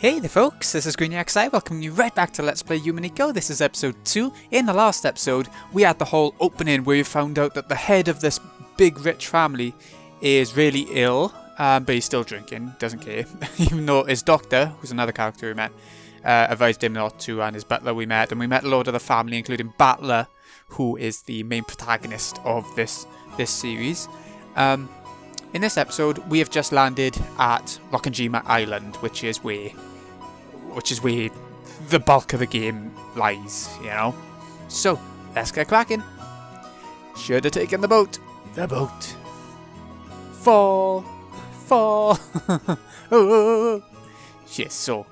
Hey there folks, this is Rokkenjima, welcoming you right back to Let's Play Umineko. This is episode 2. In the last episode, we had the whole opening where we found out that the head of this big rich family is really ill, but he's still drinking, doesn't care. Even though his doctor, who's another character we met, advised him not to, and his butler we met, and we met a lot of the family, including Butler, who is the main protagonist of this series. In this episode, we have just landed at Rokkenjima Island, which is where the bulk of the game lies, you know. So, let's get cracking. Should have taken the boat. The boat. Fall. Oh. She's so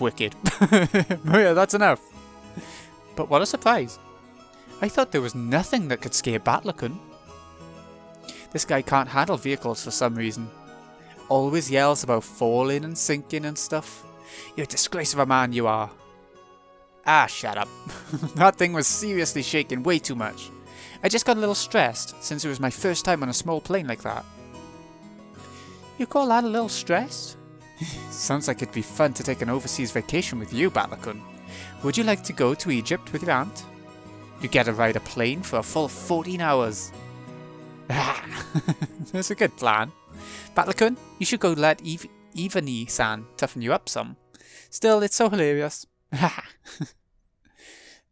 wicked. Yeah, that's enough. But what a surprise. I thought there was nothing that could scare Batlakun. This guy can't handle vehicles for some reason. Always yells about falling and sinking and stuff. You're a disgrace of a man, you are. Ah, shut up. That thing was seriously shaking way too much. I just got a little stressed since it was my first time on a small plane like that. You call that a little stressed? Sounds like it'd be fun to take an overseas vacation with you, Batlakun. Would you like to go to Egypt with your aunt? You get to ride a plane for a full 14 hours. That's a good plan. Batlakun, you should go let Ivani-san toughen you up some. Still, it's so hilarious.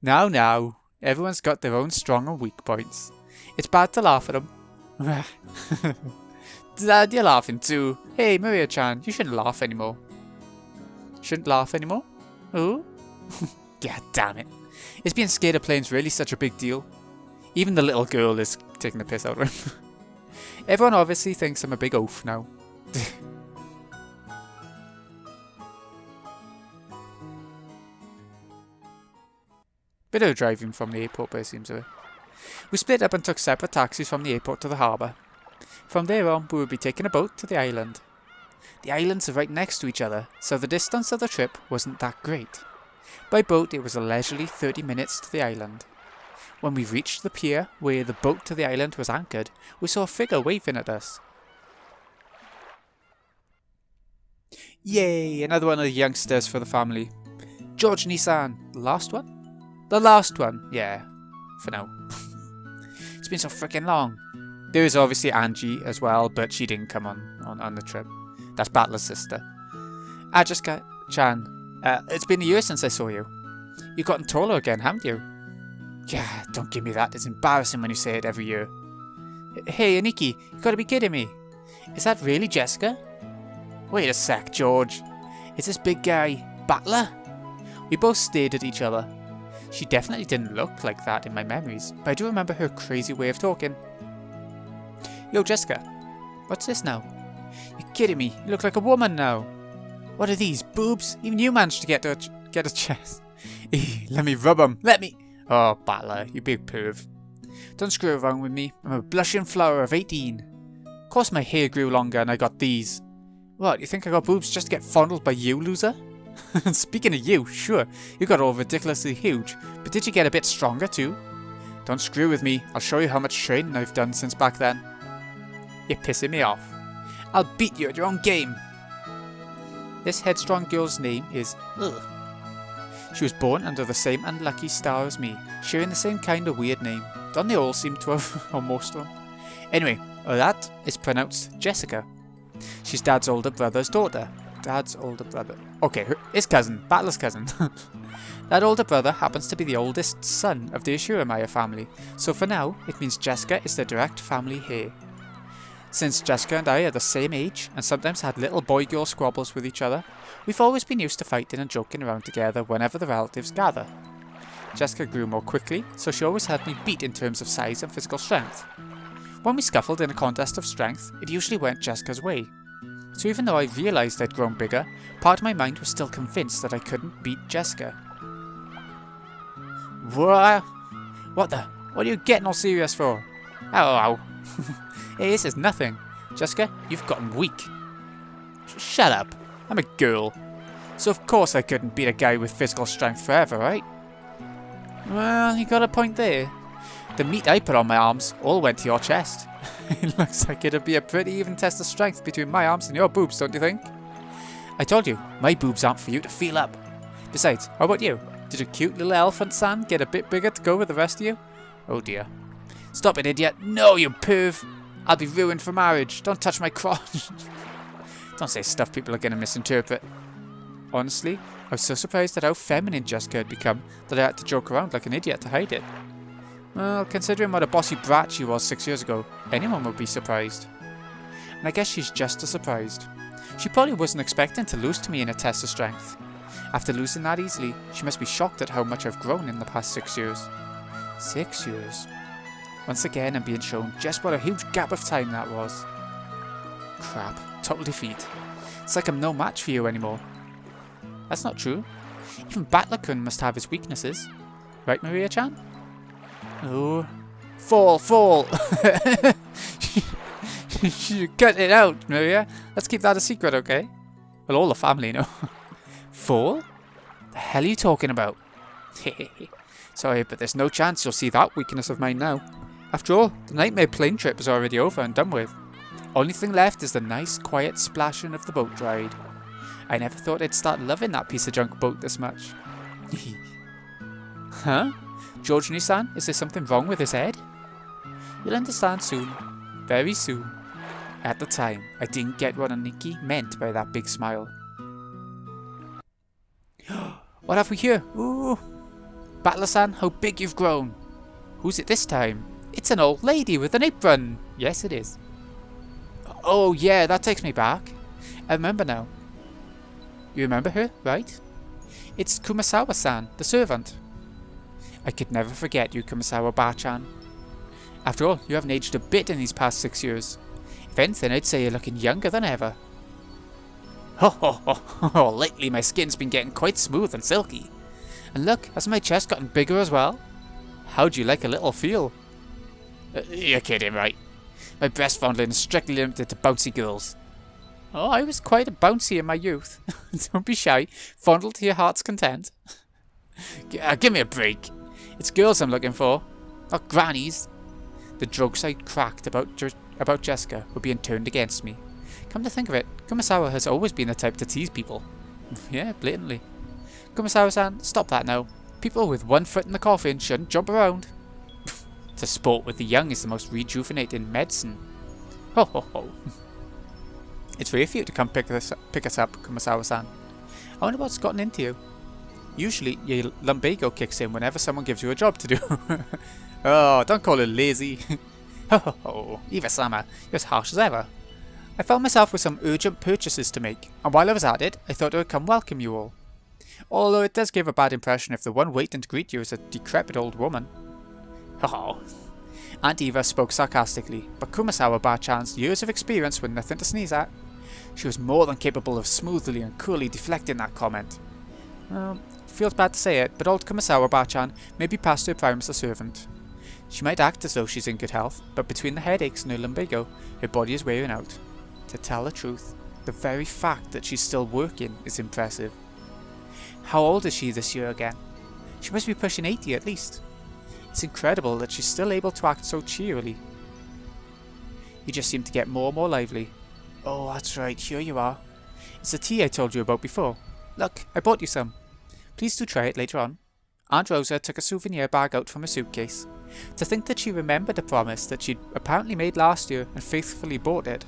Now, everyone's got their own strong and weak points. It's bad to laugh at them. Dad, you're laughing too. Hey, Maria-chan, you shouldn't laugh anymore. Shouldn't laugh anymore? Oh? God damn it. Is being scared of planes really such a big deal? Even the little girl is taking the piss out of him. Everyone obviously thinks I'm a big oaf now. Bit of driving from the airport, but it seems to. We split up and took separate taxis from the airport to the harbour. From there on, we would be taking a boat to the island. The islands are right next to each other, so the distance of the trip wasn't that great. By boat, it was a leisurely 30 minutes to the island. When we reached the pier where the boat to the island was anchored, we saw a figure waving at us. Yay, another one of the youngsters for the family. George Nissan, the last one? The last one, yeah, for now. It's been so freaking long. There is obviously Angie as well, but she didn't come on the trip. That's Battler's sister. Ajiska-chan, it's been a year since I saw you. You've gotten taller again, haven't you? Yeah, don't give me that. It's embarrassing when you say it every year. Hey, Aniki, you gotta be kidding me. Is that really Jessica? Wait a sec, George. Is this big guy Battler? We both stared at each other. She definitely didn't look like that in my memories, but I do remember her crazy way of talking. Yo, Jessica. What's this now? You're kidding me. You look like a woman now. What are these, boobs? Even you managed to get a chest. Let me rub 'em. Let me... Oh, Battler, you big perv. Don't screw around with me. I'm a blushing flower of 18. Of course my hair grew longer and I got these. What, you think I got boobs just to get fondled by you, loser? Speaking of you, sure, you got all ridiculously huge, but did you get a bit stronger too? Don't screw with me. I'll show you how much training I've done since back then. You're pissing me off. I'll beat you at your own game. This headstrong girl's name is... Ugh. She was born under the same unlucky star as me, sharing the same kind of weird name. Don't they all seem to have, or most of them? Anyway, that is pronounced Jessica. She's Dad's older brother's daughter. Dad's older brother. Okay, his cousin, Battler's cousin. That older brother happens to be the oldest son of the Ashuramaya family, so for now, it means Jessica is the direct family heir. Since Jessica and I are the same age, and sometimes had little boy-girl squabbles with each other, we've always been used to fighting and joking around together whenever the relatives gather. Jessica grew more quickly, so she always had me beat in terms of size and physical strength. When we scuffled in a contest of strength, it usually went Jessica's way. So even though I realised I'd grown bigger, part of my mind was still convinced that I couldn't beat Jessica. What the? What are you getting all serious for? Ow. Hey, this is nothing. Jessica, you've gotten weak. Shut up. I'm a girl. So of course I couldn't beat a guy with physical strength forever, right? Well, you got a point there. The meat I put on my arms all went to your chest. It looks like it'd be a pretty even test of strength between my arms and your boobs, don't you think? I told you, my boobs aren't for you to feel up. Besides, how about you? Did your cute little elephant San get a bit bigger to go with the rest of you? Oh dear. Stop it, idiot. No, you perv. I'll be ruined for marriage. Don't touch my crotch. Don't say stuff people are going to misinterpret. Honestly, I was so surprised at how feminine Jessica had become that I had to joke around like an idiot to hide it. Well, considering what a bossy brat she was 6 years ago, anyone would be surprised. And I guess she's just as surprised. She probably wasn't expecting to lose to me in a test of strength. After losing that easily, she must be shocked at how much I've grown in the past 6 years. 6 years. Once again, I'm being shown just what a huge gap of time that was. Crap. Total defeat. It's like I'm no match for you anymore. That's not true. Even Battler-kun must have his weaknesses. Right, Maria-chan? Oh. Fall! Cut it out, Maria. Let's keep that a secret, okay? Well, all the family know. Fall? The hell are you talking about? Sorry, but there's no chance you'll see that weakness of mine now. After all, the nightmare plane trip is already over and done with. Only thing left is the nice, quiet splashing of the boat ride. I never thought I'd start loving that piece of junk boat this much. Huh? George-san, is there something wrong with his head? You'll understand soon. Very soon. At the time, I didn't get what Aniki meant by that big smile. What have we here? Ooh! Battler-san, how big you've grown! Who's it this time? It's an old lady with an apron! Yes, it is. Oh yeah, that takes me back. I remember now. You remember her, right? It's Kumasawa-san, the servant. I could never forget you, Kumasawa-ba-chan. After all, you haven't aged a bit in these past 6 years. If anything, I'd say you're looking younger than ever. Ho ho ho! Lately my skin's been getting quite smooth and silky. And look, hasn't my chest gotten bigger as well? How'd you like a little feel? You're kidding, right? My breast fondling is strictly limited to bouncy girls. Oh, I was quite a bouncy in my youth. Don't be shy. Fondle to your heart's content. Give me a break. It's girls I'm looking for, not grannies. The jokes I cracked about Jessica were being turned against me. Come to think of it, Kumasawa has always been the type to tease people. Yeah, blatantly. Kumasawa-san, stop that now. People with one foot in the coffin shouldn't jump around. To sport with the young is the most rejuvenating medicine. Ho ho ho. It's rare for you to come pick us up, Kumasawa-san. I wonder what's gotten into you. Usually, your lumbago kicks in whenever someone gives you a job to do. Oh, don't call her lazy. Ho ho ho, Iva-sama, you're as harsh as ever. I found myself with some urgent purchases to make, and while I was at it, I thought I would come welcome you all. Although it does give a bad impression if the one waiting to greet you is a decrepit old woman. Oh. Aunt Eva spoke sarcastically, but Kumasawa-ba-chan's years of experience were nothing to sneeze at. She was more than capable of smoothly and coolly deflecting that comment. Feels bad to say it, but old Kumasawa-ba-chan may be past her prime as a servant. She might act as though she's in good health, but between the headaches and her lumbago, her body is wearing out. To tell the truth, the very fact that she's still working is impressive. How old is she this year again? She must be pushing 80 at least. It's incredible that she's still able to act so cheerily. You just seem to get more and more lively. Oh, that's right, here you are. It's the tea I told you about before. Look, I bought you some. Please do try it later on. Aunt Rosa took a souvenir bag out from her suitcase. To think that she remembered a promise that she'd apparently made last year and faithfully bought it.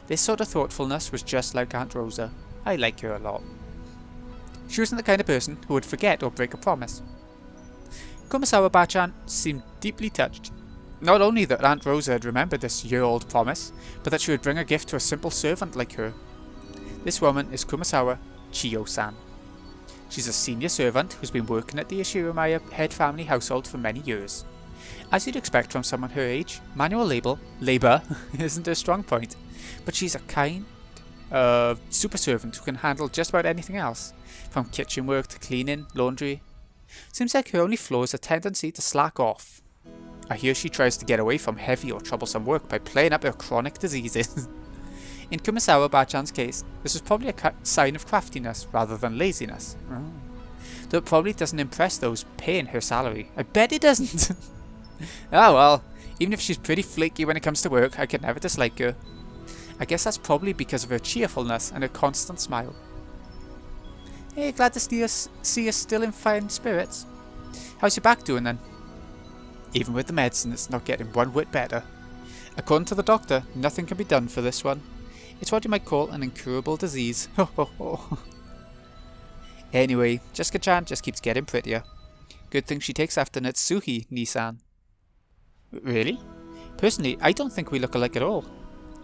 This sort of thoughtfulness was just like Aunt Rosa. I like her a lot. She wasn't the kind of person who would forget or break a promise. Kumasawa-ba-chan seemed deeply touched. Not only that Aunt Rosa had remembered this year-old promise, but that she would bring a gift to a simple servant like her. This woman is Kumasawa Chiyo-san. She's a senior servant who's been working at the Ishiramaya head family household for many years. As you'd expect from someone her age, manual labour isn't her strong point, but she's a kind, super servant who can handle just about anything else, from kitchen work to cleaning, laundry. Seems like her only flaw is a tendency to slack off. I hear she tries to get away from heavy or troublesome work by playing up her chronic diseases. In Kumasawa-ba-chan's case, this was probably a sign of craftiness rather than laziness. Though it probably doesn't impress those paying her salary. I bet it doesn't. Oh well, even if she's pretty flaky when it comes to work, I could never dislike her. I guess that's probably because of her cheerfulness and her constant smile. Hey, glad to see you still in fine spirits. How's your back doing then? Even with the medicine, it's not getting one whit better. According to the doctor, nothing can be done for this one. It's what you might call an incurable disease. Ho ho ho. Anyway, Jessica-chan just keeps getting prettier. Good thing she takes after Natsuhi, Nissan. Really? Personally, I don't think we look alike at all.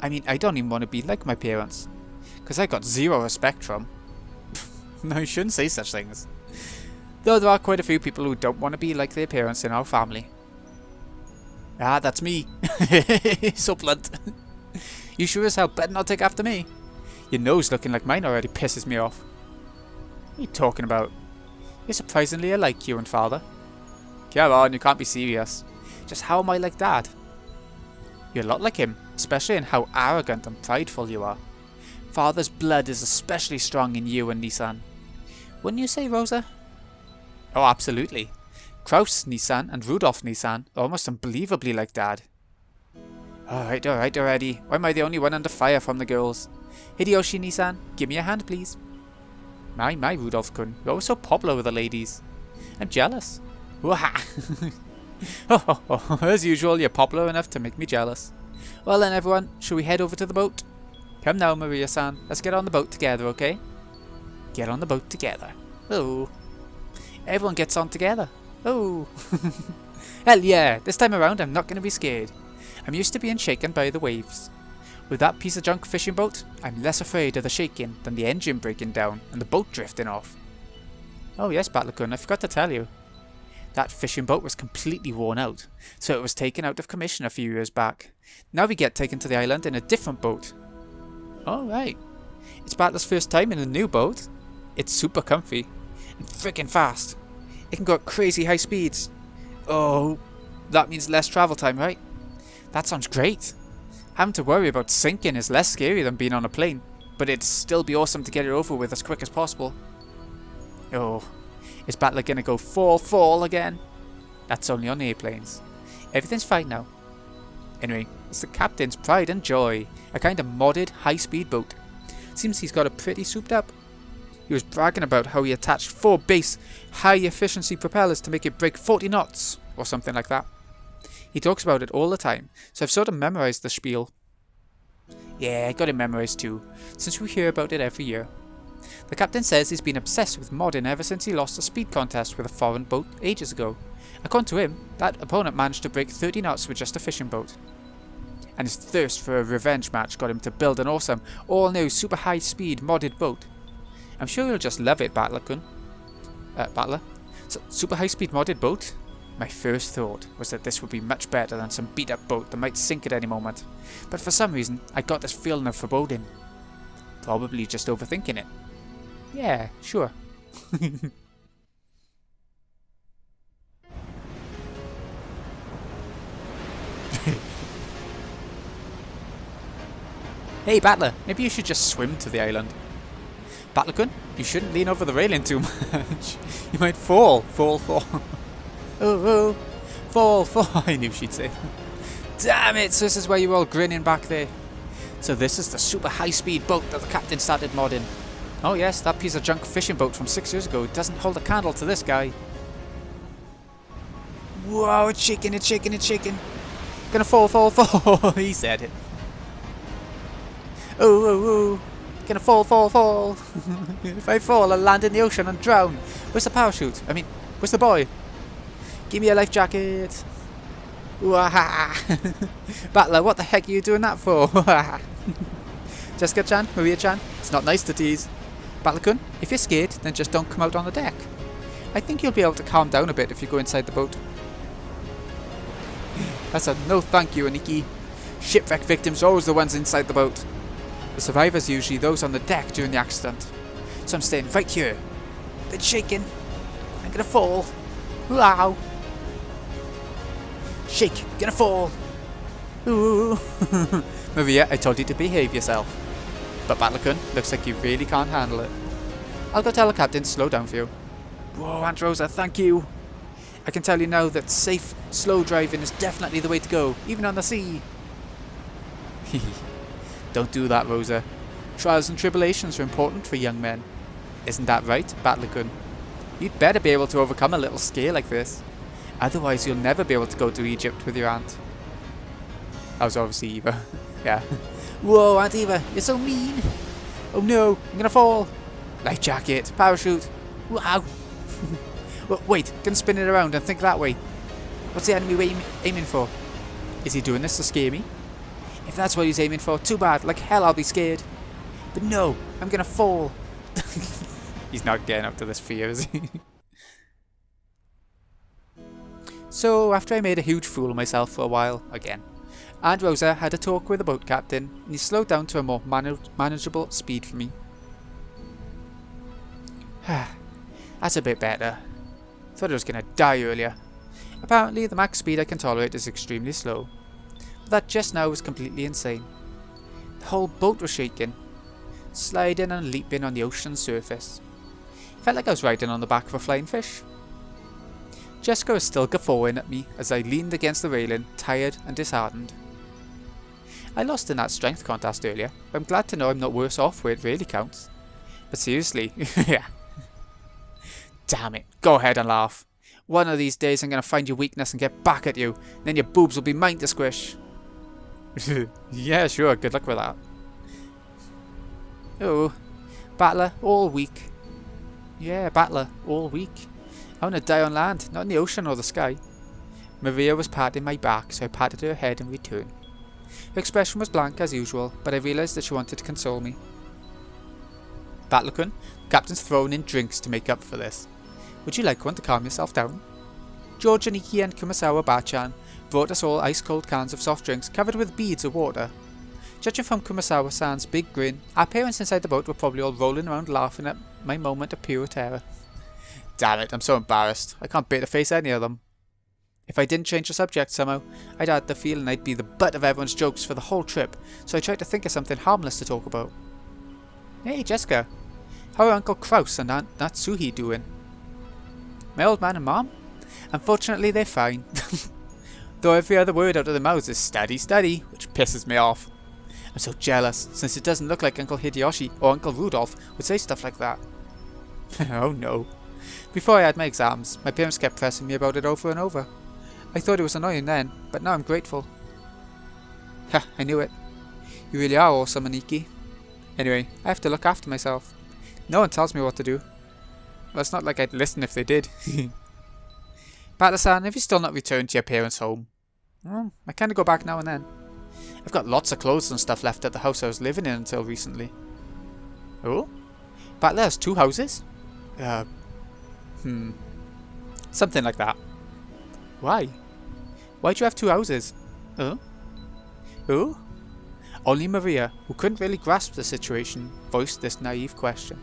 I mean, I don't even want to be like my parents. Because I got zero respect from. No, you shouldn't say such things. Though there are quite a few people who don't want to be like their parents in our family. Ah, that's me. So blunt. You sure as hell better not take after me. Your nose looking like mine already pisses me off. What are you talking about? You're surprisingly alike, you and father. Come on, you can't be serious. Just how am I like dad? You're a lot like him, especially in how arrogant and prideful you are. Father's blood is especially strong in you and Nissan. Wouldn't you say, Rosa? Oh, absolutely. Kraus Nissan and Rudolph Nissan are almost unbelievably like dad. Alright already. Why am I the only one under fire from the girls? Hideyoshi Nissan, give me a hand please. My Rudolph-kun, you're always so popular with the ladies. I'm jealous. Waha! As usual, you're popular enough to make me jealous. Well then everyone, shall we head over to the boat? Come now, Maria-san, let's get on the boat together, okay? Get on the boat together. Oh. Everyone gets on together. Oh. Hell yeah, this time around I'm not going to be scared. I'm used to being shaken by the waves. With that piece of junk fishing boat, I'm less afraid of the shaking than the engine breaking down and the boat drifting off. Oh yes, Battler-kun, I forgot to tell you. That fishing boat was completely worn out, so it was taken out of commission a few years back. Now we get taken to the island in a different boat. Oh right. It's Battler's first time in a new boat. It's super comfy and freaking fast. It can go at crazy high speeds. Oh, that means less travel time, right? That sounds great. Having to worry about sinking is less scary than being on a plane, but it'd still be awesome to get it over with as quick as possible. Oh, is Battler gonna go fall again? That's only on airplanes. Everything's fine now. Anyway, it's the captain's pride and joy, a kind of modded high-speed boat. Seems he's got it pretty souped up. He was bragging about how he attached 4 base, high-efficiency propellers to make it break 40 knots, or something like that. He talks about it all the time, so I've sort of memorized the spiel. Yeah, I got it memorized too, since we hear about it every year. The captain says he's been obsessed with modding ever since he lost a speed contest with a foreign boat ages ago. According to him, that opponent managed to break 30 knots with just a fishing boat. And his thirst for a revenge match got him to build an awesome, all-new, super high-speed modded boat. I'm sure you'll just love it, Battler-kun. Battler? So, super high-speed modded boat? My first thought was that this would be much better than some beat-up boat that might sink at any moment. But for some reason, I got this feeling of foreboding. Probably just overthinking it. Yeah, sure. Hey Battler, maybe you should just swim to the island. Battler-kun, you shouldn't lean over the railing too much. You might fall. Oh, fall. I knew she'd say. Damn it, so this is why you're all grinning back there. So this is the super high-speed boat that the captain started modding. Oh yes, that piece of junk fishing boat from 6 years ago doesn't hold a candle to this guy. Whoa, it's shaking. Gonna fall. He said it. Oh. Gonna fall. If I fall, I'll land in the ocean and drown. Where's the parachute? I mean, where's the boy? Give me a life jacket. Battler, what the heck are you doing that for? Jessica-chan, Maria-chan, it's not nice to tease. Battler-kun, if you're scared, then just don't come out on the deck. I think you'll be able to calm down a bit if you go inside the boat. That's a no thank you, Aniki. Shipwreck victims are always the ones inside the boat. The survivors are usually those on the deck during the accident. So I'm staying right here. It's shaking. I'm gonna fall. Wow. Shake. Gonna fall. Ooh. Maria, I told you to behave yourself. But Battler-kun, looks like you really can't handle it. I'll go tell the captain to slow down for you. Whoa, Aunt Rosa, thank you. I can tell you now that safe, slow driving is definitely the way to go, even on the sea. Don't do that, Rosa. Trials and tribulations are important for young men. Isn't that right, Battler-kun? You'd better be able to overcome a little scare like this. Otherwise you'll never be able to go to Egypt with your aunt. That was obviously Eva. Yeah. Whoa, Aunt Eva, you're so mean. Oh no, I'm gonna fall. Life jacket, parachute. Wow. Wait, gonna spin it around and think that way. What's the enemy aiming for? Is he doing this to scare me? If that's what he's aiming for, too bad. Like hell I'll be scared. But no, I'm gonna fall. He's not getting up to this fear, is he? So, after I made a huge fool of myself for a while, again, Aunt Rosa had a talk with the boat captain, and he slowed down to a more manageable speed for me. That's a bit better. Thought I was going to die earlier. Apparently, the max speed I can tolerate is extremely slow. But that just now was completely insane. The whole boat was shaking, sliding and leaping on the ocean's surface. Felt like I was riding on the back of a flying fish. Jessica was still guffawing at me as I leaned against the railing, tired and disheartened. I lost in that strength contest earlier, but I'm glad to know I'm not worse off where it really counts. But seriously, yeah. Damn it, go ahead and laugh. One of these days I'm going to find your weakness and get back at you, and then your boobs will be mine to squish. Yeah, sure, good luck with that. Oh, Battler, all weak. Yeah, Battler, all weak. I want to die on land, not in the ocean or the sky. Maria was patting my back, so I patted her head in return. Her expression was blank as usual, but I realised that she wanted to console me. Battler-kun, the captain's thrown in drinks to make up for this. Would you like one to calm yourself down? George, Aniki and Kumasawa-bachan brought us all ice-cold cans of soft drinks covered with beads of water. Judging from Kumasawa-san's big grin, our parents inside the boat were probably all rolling around laughing at my moment of pure terror. Damn it, I'm so embarrassed. I can't bear to face any of them. If I didn't change the subject somehow, I'd had the feeling I'd be the butt of everyone's jokes for the whole trip, so I tried to think of something harmless to talk about. Hey Jessica, how are Uncle Kraus and Aunt Natsuhi doing? My old man and Mom? Unfortunately they're fine. Though every other word out of their mouths is steady, steady, which pisses me off. I'm so jealous, since it doesn't look like Uncle Hideyoshi or Uncle Rudolph would say stuff like that. Oh no. Before I had my exams, my parents kept pressing me about it over and over. I thought it was annoying then, but now I'm grateful. Ha, I knew it. You really are awesome, Aniki. Anyway, I have to look after myself. No one tells me what to do. Well, it's not like I'd listen if they did. Battler-san, have you still not returned to your parents' home? Well, I kinda go back now and then. I've got lots of clothes and stuff left at the house I was living in until recently. Oh? Battler has 2 houses? Something like that. Why? Why'd you have 2 houses? Oh? Oh? Only Maria, who couldn't really grasp the situation, voiced this naive question.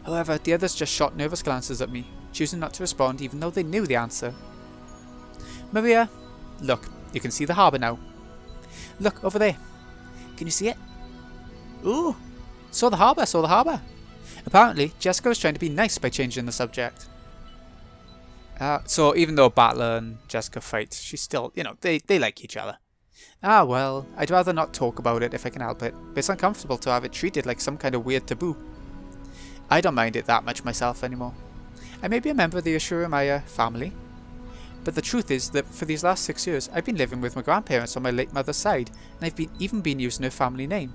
However, the others just shot nervous glances at me, choosing not to respond even though they knew the answer. Maria, look, you can see the harbour now. Look, over there. Can you see it? Ooh, saw the harbour, saw the harbour. Apparently, Jessica was trying to be nice by changing the subject. So even though Battler and Jessica fight, she's still, they like each other. Ah well, I'd rather not talk about it if I can help it, but it's uncomfortable to have it treated like some kind of weird taboo. I don't mind it that much myself anymore. I may be a member of the Ashura family, but the truth is that for these last 6 years I've been living with my grandparents on my late mother's side, and I've even been using her family name.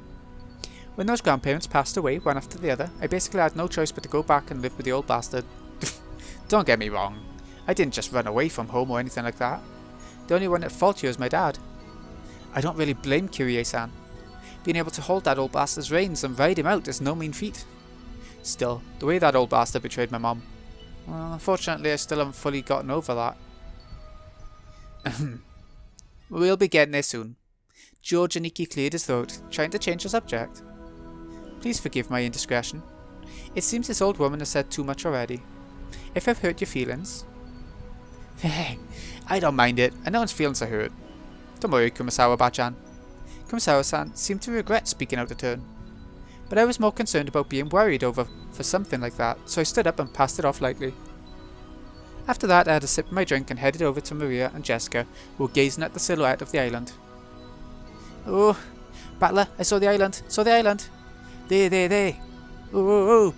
When those grandparents passed away one after the other, I basically had no choice but to go back and live with the old bastard. Don't get me wrong, I didn't just run away from home or anything like that. The only one at fault here is my dad. I don't really blame Kyrie-san. Being able to hold that old bastard's reins and ride him out is no mean feat. Still, the way that old bastard betrayed my mom, well, unfortunately I still haven't fully gotten over that. We'll be getting there soon. George Aniki cleared his throat, trying to change the subject. Please forgive my indiscretion. It seems this old woman has said too much already. If I've hurt your feelings... Hey, I don't mind it, and no one's feelings are hurt. Don't worry, Kumasawa-bachan. Kumasawa-san seemed to regret speaking out of turn. But I was more concerned about being worried for something like that, so I stood up and passed it off lightly. After that, I had a sip of my drink and headed over to Maria and Jessica, who were gazing at the silhouette of the island. Oh, Battler, I saw the island! Saw the island! There! Oh!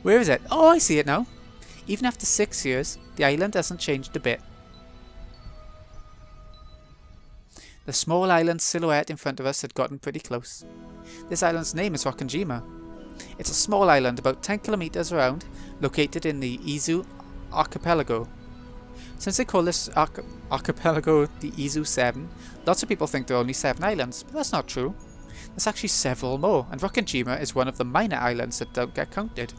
Where is it? Oh, I see it now! Even after 6 years, the island hasn't changed a bit. The small island silhouette in front of us had gotten pretty close. This island's name is Rokkenjima. It's a small island about 10 kilometers around, located in the Izu archipelago. Since they call this archipelago the Izu 7, lots of people think there are only 7 islands, but that's not true. There's actually several more, and Rokkenjima is one of the minor islands that don't get counted.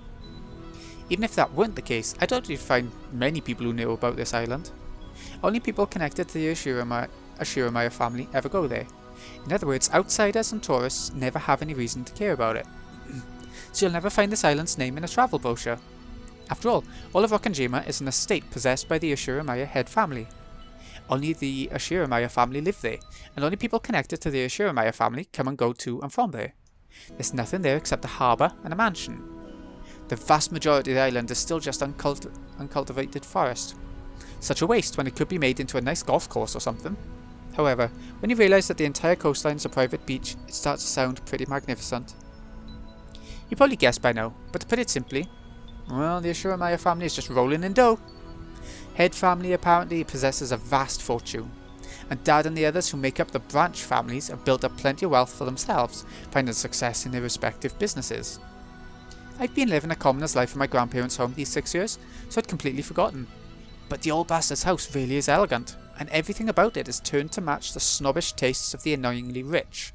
Even if that weren't the case, I doubt you'd find many people who know about this island. Only people connected to the Ashiromaya family ever go there. In other words, outsiders and tourists never have any reason to care about it. So you'll never find this island's name in a travel brochure. After all of Rokkenjima is an estate possessed by the Ashiromaya head family. Only the Ashiromaya family live there, and only people connected to the Ashiromaya family come and go to and from there. There's nothing there except a harbour and a mansion. The vast majority of the island is still just uncultivated forest. Such a waste when it could be made into a nice golf course or something. However, when you realise that the entire coastline is a private beach, it starts to sound pretty magnificent. You probably guessed by now, but to put it simply, well, the Ashiromaya family is just rolling in dough. Head family apparently possesses a vast fortune, and Dad and the others who make up the branch families have built up plenty of wealth for themselves, finding success in their respective businesses. I've been living a commoner's life in my grandparents' home these 6 years, so I'd completely forgotten. But the old bastard's house really is elegant, and everything about it is turned to match the snobbish tastes of the annoyingly rich.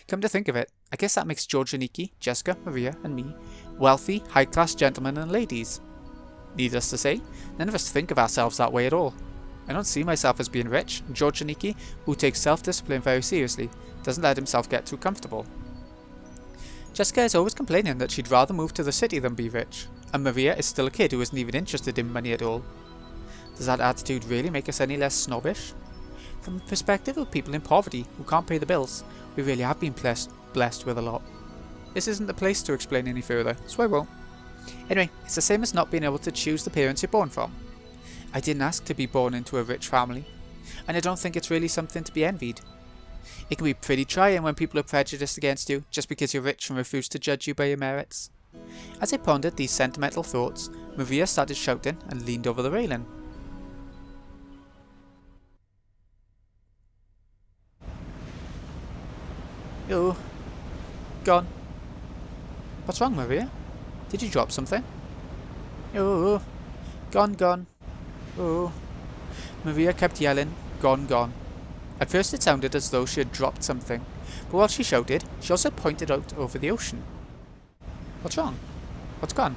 Come to think of it, I guess that makes George and Nikki, Jessica, Maria and me wealthy, high-class gentlemen and ladies. Needless to say, none of us think of ourselves that way at all. I don't see myself as being rich, and George and Nikki, who takes self-discipline very seriously, doesn't let himself get too comfortable. Jessica is always complaining that she'd rather move to the city than be rich, and Maria is still a kid who isn't even interested in money at all. Does that attitude really make us any less snobbish? From the perspective of people in poverty who can't pay the bills, we really have been blessed with a lot. This isn't the place to explain any further, so I won't. Anyway, it's the same as not being able to choose the parents you're born from. I didn't ask to be born into a rich family, and I don't think it's really something to be envied. It can be pretty trying when people are prejudiced against you just because you're rich and refuse to judge you by your merits. As I pondered these sentimental thoughts, Maria started shouting and leaned over the railing. Oh, gone. What's wrong, Maria? Did you drop something? Oh, gone. Oh. Maria kept yelling, gone. At first it sounded as though she had dropped something, but while she shouted, she also pointed out over the ocean. What's wrong? What's gone?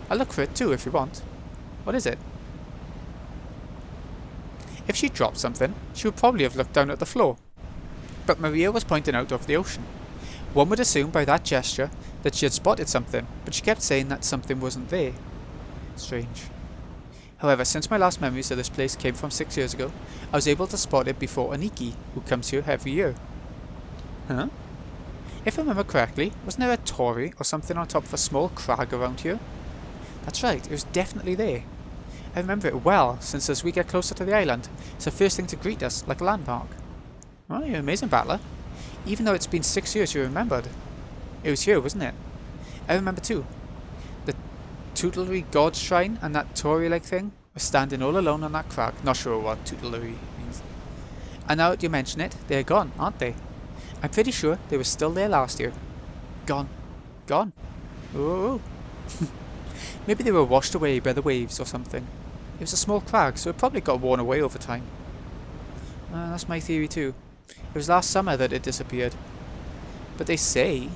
I'll look for it too if you want. What is it? If she dropped something, she would probably have looked down at the floor. But Maria was pointing out over the ocean. One would assume by that gesture that she had spotted something, but she kept saying that something wasn't there. Strange. However, since my last memories of this place came from 6 years ago, I was able to spot it before Aniki, who comes here every year. Huh? If I remember correctly, wasn't there a torii or something on top of a small crag around here? That's right, it was definitely there. I remember it well, since as we get closer to the island, it's the first thing to greet us, like a landmark. Oh, you're amazing, Battler. Even though it's been 6 years, you remembered. It was here, wasn't it? I remember too. The tutelary god shrine and that torii-like thing were standing all alone on that crag. Not sure what tutelary means. And now that you mention it, they're gone, aren't they? I'm pretty sure they were still there last year. Gone. Oh. Maybe they were washed away by the waves or something. It was a small crag, so it probably got worn away over time. That's my theory too. It was last summer that it disappeared. But they say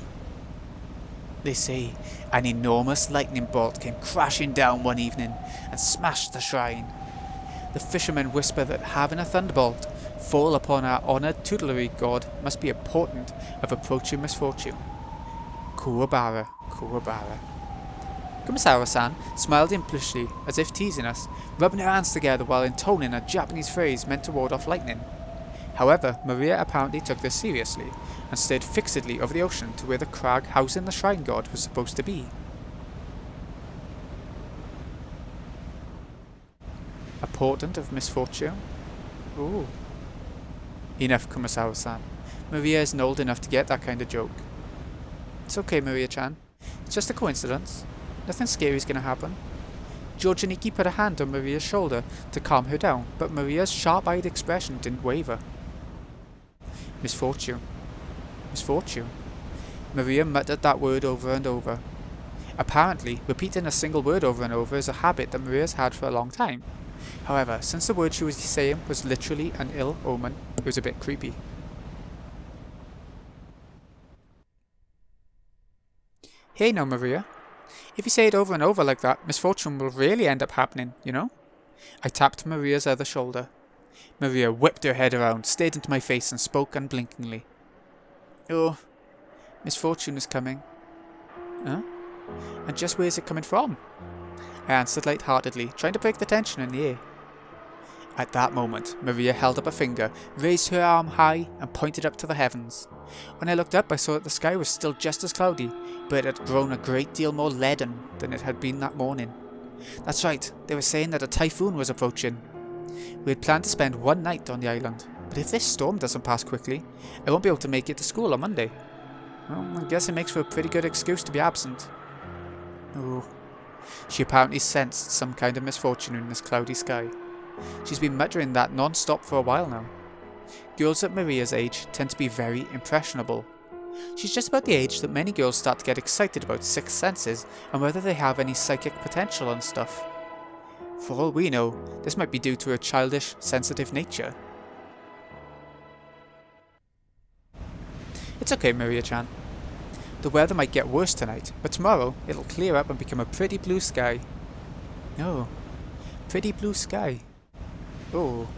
an enormous lightning bolt came crashing down one evening and smashed the shrine. The fishermen whisper that having a thunderbolt fall upon our honoured tutelary god must be a portent of approaching misfortune. Kuwabara. Kumasawa-san smiled impishly, as if teasing us, rubbing her hands together while intoning a Japanese phrase meant to ward off lightning. However, Maria apparently took this seriously, and stared fixedly over the ocean to where the crag housing the shrine god was supposed to be. A portent of misfortune? Ooh. Enough, Kumasawa-san. Maria isn't old enough to get that kind of joke. It's okay, Maria-chan. It's just a coincidence. Nothing scary is gonna happen. Georgianiki put a hand on Maria's shoulder to calm her down, but Maria's sharp-eyed expression didn't waver. Misfortune. Misfortune. Maria muttered that word over and over. Apparently, repeating a single word over and over is a habit that Maria's had for a long time. However, since the word she was saying was literally an ill omen, it was a bit creepy. Hey now, Maria. If you say it over and over like that, misfortune will really end up happening, you know? I tapped Maria's other shoulder. Maria whipped her head around, stared into my face and spoke unblinkingly. Oh, misfortune is coming. Huh? And just where is it coming from? I answered light-heartedly, trying to break the tension in the air. At that moment, Maria held up a finger, raised her arm high, and pointed up to the heavens. When I looked up, I saw that the sky was still just as cloudy, but it had grown a great deal more leaden than it had been that morning. That's right, they were saying that a typhoon was approaching. We had planned to spend one night on the island, but if this storm doesn't pass quickly, I won't be able to make it to school on Monday. Well, I guess it makes for a pretty good excuse to be absent. Oh, she apparently sensed some kind of misfortune in this cloudy sky. She's been muttering that non-stop for a while now. Girls at Maria's age tend to be very impressionable. She's just about the age that many girls start to get excited about sixth senses and whether they have any psychic potential and stuff. For all we know, this might be due to her childish, sensitive nature. It's okay, Maria-chan. The weather might get worse tonight, but tomorrow it'll clear up and become a pretty blue sky. Oh, pretty blue sky. Oh.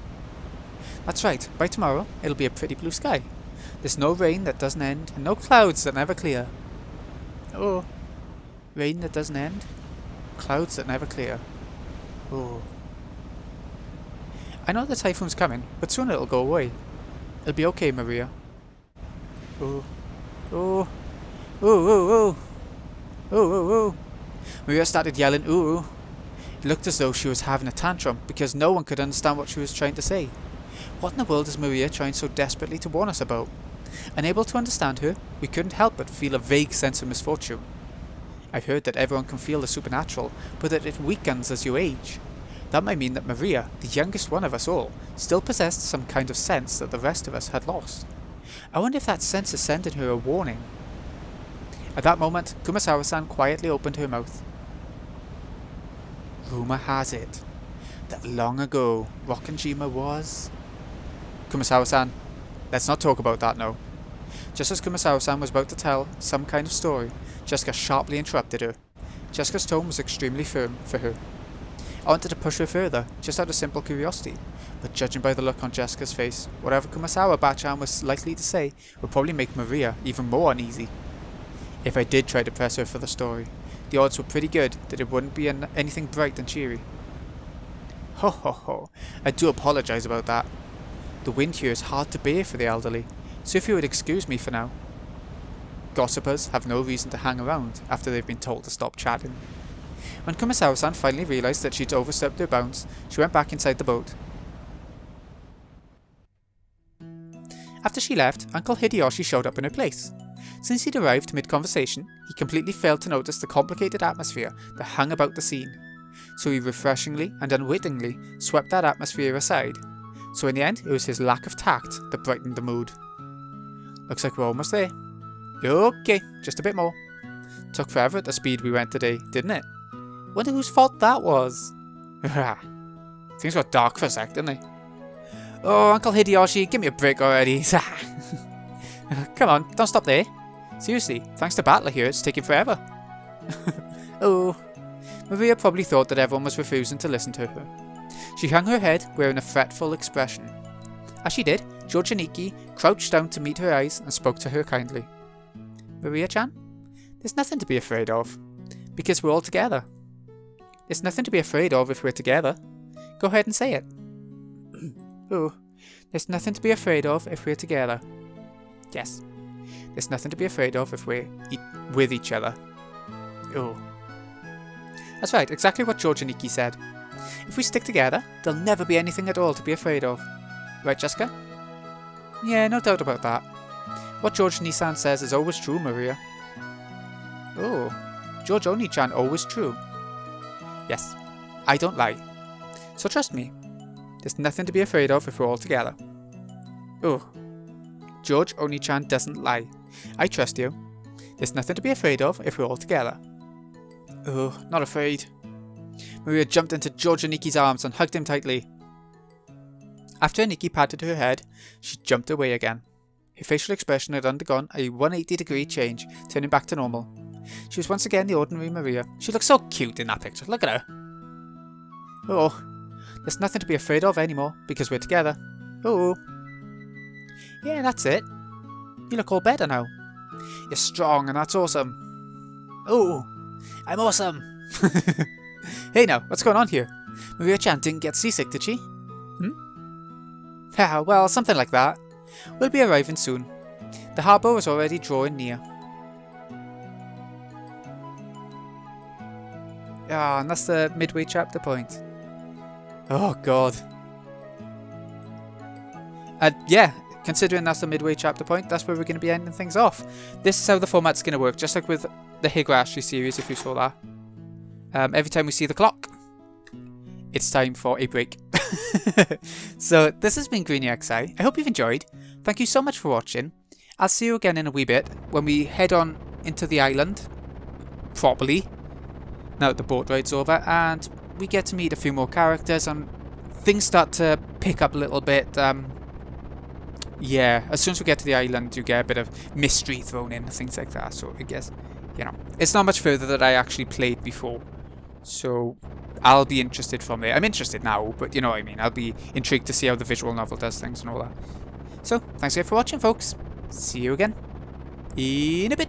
That's right, by tomorrow it'll be a pretty blue sky. There's no rain that doesn't end, and no clouds that never clear. Oh. Rain that doesn't end, clouds that never clear. Oh. I know the typhoon's coming, but soon it'll go away. It'll be okay, Maria. Oh. Oh. Oh, oh, oh. Oh, oh, oh. Maria started yelling, ooh, ooh. It looked as though she was having a tantrum because no one could understand what she was trying to say. What in the world is Maria trying so desperately to warn us about? Unable to understand her, we couldn't help but feel a vague sense of misfortune. I've heard that everyone can feel the supernatural, but that it weakens as you age. That might mean that Maria, the youngest one of us all, still possessed some kind of sense that the rest of us had lost. I wonder if that sense is sending her a warning. At that moment, Kumasawa-san quietly opened her mouth. Rumor has it that long ago, Rokkenjima was... Kumasawa-san, let's not talk about that now. Just as Kumasawa-san was about to tell some kind of story, Jessica sharply interrupted her. Jessica's tone was extremely firm for her. I wanted to push her further, just out of simple curiosity, but judging by the look on Jessica's face, whatever Kumasawa-bachan was likely to say would probably make Maria even more uneasy. If I did try to press her for the story, the odds were pretty good that it wouldn't be anything bright and cheery. Ho ho ho, I do apologise about that. The wind here is hard to bear for the elderly, so if you would excuse me for now. Gossipers have no reason to hang around after they've been told to stop chatting. When Kumasawa-san finally realised that she'd overstepped her bounds, she went back inside the boat. After she left, Uncle Hideyoshi showed up in her place. Since he'd arrived mid-conversation, he completely failed to notice the complicated atmosphere that hung about the scene, so he refreshingly and unwittingly swept that atmosphere aside. So in the end, it was his lack of tact that brightened the mood. Looks like we're almost there. Okay, just a bit more. Took forever at the speed we went today, didn't it? Wonder whose fault that was. Things got dark for a sec, didn't they? Oh, Uncle Hideyoshi, give me a break already. Come on, don't stop there. Seriously, thanks to Battler here, it's taking forever. Oh, Maria probably thought that everyone was refusing to listen to her. She hung her head, wearing a fretful expression. As she did, Georgianiki crouched down to meet her eyes and spoke to her kindly. Maria-chan, there's nothing to be afraid of, because we're all together. There's nothing to be afraid of if we're together. Go ahead and say it. Oh, there's nothing to be afraid of if we're together. Yes, there's nothing to be afraid of if we're with each other. Oh. That's right, exactly what Georgianiki said. If we stick together, there'll never be anything at all to be afraid of. Right, Jessica? Yeah, no doubt about that. What George Nissan says is always true, Maria. Oh, George Oni-chan always true. Yes, I don't lie. So trust me. There's nothing to be afraid of if we're all together. Oh, George Oni-chan doesn't lie. I trust you. There's nothing to be afraid of if we're all together. Oh, not afraid. Maria jumped into George Oniki's arms and hugged him tightly. After Oniki patted her head, she jumped away again. Her facial expression had undergone a 180-degree change, turning back to normal. She was once again the ordinary Maria. She looked so cute in that picture. Look at her. Oh, there's nothing to be afraid of anymore because we're together. Oh. Yeah, that's it. You look all better now. You're strong and that's awesome. Oh, I'm awesome. Hey now, what's going on here? Maria-chan didn't get seasick, did she? Yeah, well, something like that. We'll be arriving soon. The harbour is already drawing near. Ah, and that's the midway chapter point. Oh god. Yeah, considering that's the midway chapter point, that's where we're going to be ending things off. This is how the format's going to work, just like with the Higurashi series, if you saw that. Every time we see the clock, it's time for a break. So this has been Greeny XI. I hope you've enjoyed. Thank you so much for watching. I'll see you again in a wee bit when we head on into the island properly, now that the boat ride's over, and we get to meet a few more characters and things start to pick up a little bit. Yeah, as soon as we get to the island you get a bit of mystery thrown in, things like that, so I guess, you know, it's not much further that I actually played before, so I'll be interested from there. I'm interested now, but you know what I mean, I'll be intrigued to see how the visual novel does things and all that. So, thanks again for watching, folks. See you again in a bit.